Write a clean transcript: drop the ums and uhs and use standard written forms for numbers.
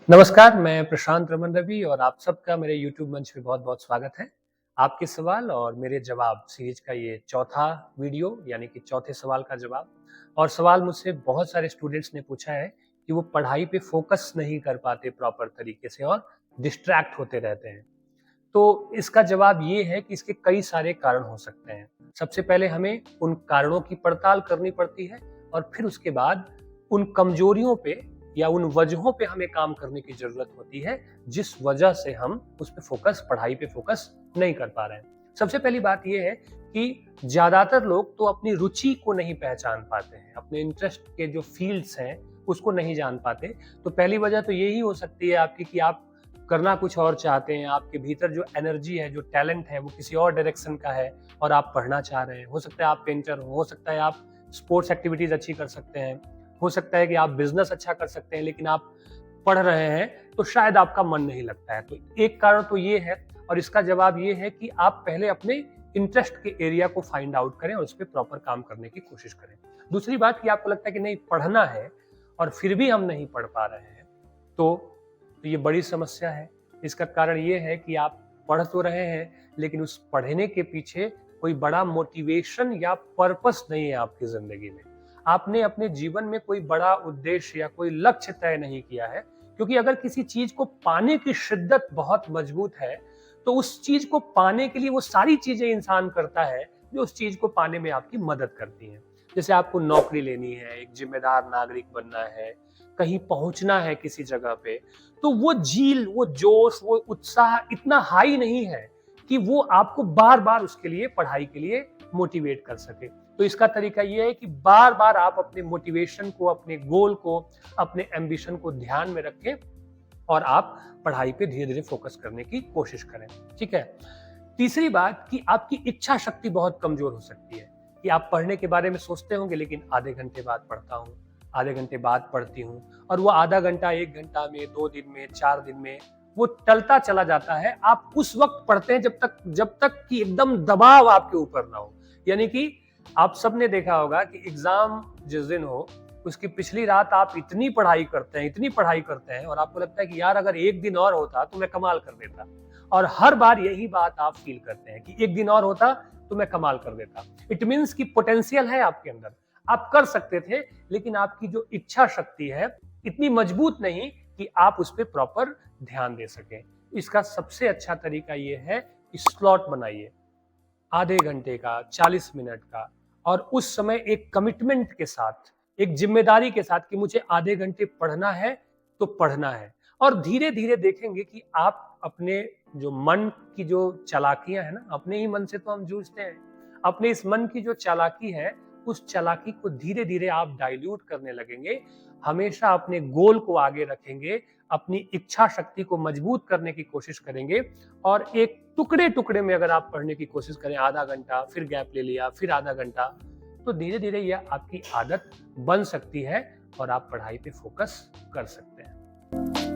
नमस्कार, मैं प्रशांत रमन रवि और आप सबका मेरे YouTube मंच पे बहुत-बहुत स्वागत है। आपके सवाल और मेरे जवाब सीरीज का ये चौथा वीडियो यानी कि चौथे सवाल का जवाब। और सवाल मुझसे बहुत सारे स्टूडेंट्स ने पूछा है कि वो पढ़ाई पे फोकस नहीं कर पाते प्रॉपर तरीके से और डिस्ट्रैक्ट होते रहते हैं। तो इसका जवाब ये है कि इसके कई सारे कारण हो सकते हैं। सबसे पहले हमें उन कारणों की पड़ताल करनी पड़ती है और फिर उसके बाद उन कमजोरियों पे या उन वजहों पे हमें काम करने की जरूरत होती है जिस वजह से हम उस पे फोकस पढ़ाई पे फोकस नहीं कर पा रहे हैं। सबसे पहली बात यह है कि ज्यादातर लोग तो अपनी रुचि को नहीं पहचान पाते हैं, अपने इंटरेस्ट के जो फील्ड्स हैं उसको नहीं जान पाते। तो पहली वजह तो यही हो सकती है आपकी कि आप करना कुछ और चाहते हैं, आपके भीतर जो एनर्जी है, जो टैलेंट है वो किसी और डायरेक्शन का है और आप पढ़ना चाह रहे हैं। हो सकता है आप पेंटर हो सकता है आप स्पोर्ट्स एक्टिविटीज अच्छी कर सकते हैं, हो सकता है कि आप बिजनेस अच्छा कर सकते हैं, लेकिन आप पढ़ रहे हैं तो शायद आपका मन नहीं लगता है। तो एक कारण तो ये है और इसका जवाब ये है कि आप पहले अपने इंटरेस्ट के एरिया को फाइंड आउट करें और उस पर प्रॉपर काम करने की कोशिश करें। दूसरी बात कि आपको लगता है कि नहीं पढ़ना है और फिर भी हम नहीं पढ़ पा रहे हैं, तो ये बड़ी समस्या है। इसका कारण ये है कि आप पढ़ तो रहे हैं लेकिन उस पढ़ने के पीछे कोई बड़ा मोटिवेशन या पर्पस नहीं है आपकी जिंदगी में। आपने अपने जीवन में कोई बड़ा उद्देश्य या कोई लक्ष्य तय नहीं किया है, क्योंकि अगर किसी चीज को पाने की शिद्दत बहुत मजबूत है तो उस चीज को पाने के लिए वो सारी चीजें इंसान करता है जो उस चीज को पाने में आपकी मदद करती हैं। जैसे आपको नौकरी लेनी है, एक जिम्मेदार नागरिक बनना है, कहीं पहुंचना है किसी जगह पे, तो वो झील, वो जोश, वो उत्साह इतना हाई नहीं है कि वो आपको बार बार उसके लिए पढ़ाई के लिए मोटिवेट कर सके। तो इसका तरीका ये है कि बार बार आप अपने मोटिवेशन को, अपने गोल को, अपने एम्बिशन को ध्यान में रखें और आप पढ़ाई पे धीरे धीरे फोकस करने की कोशिश करें। ठीक है। तीसरी बात कि आपकी इच्छा शक्ति बहुत कमजोर हो सकती है कि आप पढ़ने के बारे में सोचते होंगे लेकिन आधे घंटे बाद पढ़ता हूँ, आधे घंटे बाद पढ़ती हूँ, और वो आधा घंटा, एक घंटा में, 2 दिन में, 4 दिन में वो टलता चला जाता है। आप उस वक्त पढ़ते हैं जब तक कि एकदम दबाव आपके ऊपर ना हो। यानी कि आप सबने देखा होगा कि एग्जाम जिस दिन हो उसकी पिछली रात आप इतनी पढ़ाई करते हैं, इतनी पढ़ाई करते हैं और आपको लगता है कि यार अगर एक दिन और होता तो मैं कमाल कर देता। और हर बार यही बात आप फील करते हैं कि एक दिन और होता तो मैं कमाल कर देता। इट मीन्स कि पोटेंशियल है आपके अंदर, आप कर सकते थे, लेकिन आपकी जो इच्छा शक्ति है इतनी मजबूत नहीं कि आप उस पर प्रॉपर ध्यान दे सकें। इसका सबसे अच्छा तरीका यह है कि स्लॉट बनाइए, आधे घंटे का, 40 मिनट का, और उस समय एक कमिटमेंट के साथ, एक जिम्मेदारी के साथ कि मुझे आधे घंटे पढ़ना है तो पढ़ना है। और धीरे धीरे देखेंगे कि आप अपने जो मन की जो चालाकियां है ना, अपने ही मन से तो हम जूझते हैं, अपने इस मन की जो चालाकी है उस चालाकी को धीरे धीरे आप डाइल्यूट करने लगेंगे। हमेशा अपने गोल को आगे रखेंगे, अपनी इच्छा शक्ति को मजबूत करने की कोशिश करेंगे और एक टुकड़े टुकड़े में अगर आप पढ़ने की कोशिश करें, आधा घंटा, फिर गैप ले लिया, फिर आधा घंटा, तो धीरे धीरे यह आपकी आदत बन सकती है और आप पढ़ाई पे फोकस कर सकते हैं।